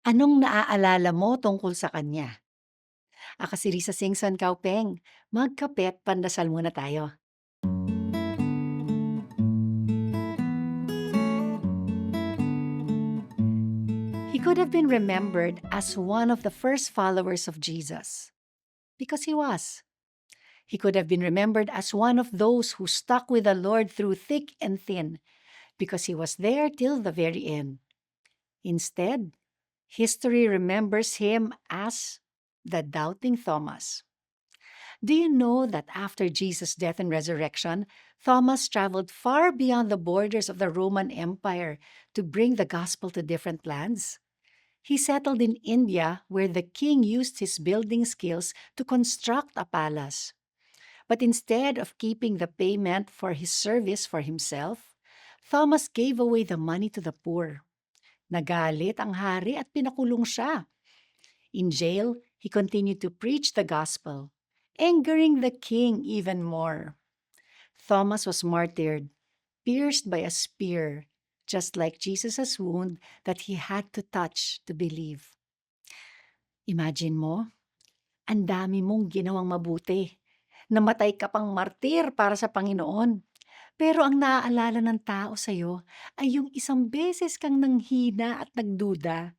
Anong naaalala mo tungkol sa kanya? Ako si Risa Singson Kaupeng. Magkape't pandasal muna tayo. He could have been remembered as one of the first followers of Jesus, because he was. He could have been remembered as one of those who stuck with the Lord through thick and thin, because he was there till the very end. Instead, history remembers him as the doubting Thomas. Do you know that after Jesus' death and resurrection, Thomas traveled far beyond the borders of the Roman Empire to bring the gospel to different lands? He settled in India, where the king used his building skills to construct a palace. But instead of keeping the payment for his service for himself, Thomas gave away the money to the poor. Nagalit ang hari at pinakulong siya. In jail, he continued to preach the gospel, angering the king even more. Thomas was martyred, pierced by a spear, just like Jesus' wound that he had to touch to believe. Imagine mo, ang dami mong ginawang mabuti. Namatay ka pang martir para sa Panginoon. Pero ang naaalala ng tao sa'yo ay yung isang beses kang nanghina at nagduda.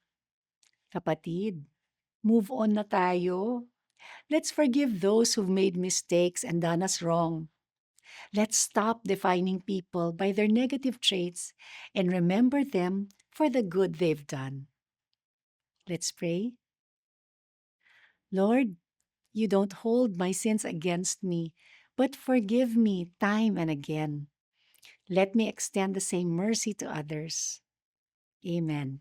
Kapatid, move on na tayo. Let's forgive those who've made mistakes and done us wrong. Let's stop defining people by their negative traits and remember them for the good they've done. Let's pray. Lord, you don't hold my sins against me, but forgive me time and again. Let me extend the same mercy to others. Amen.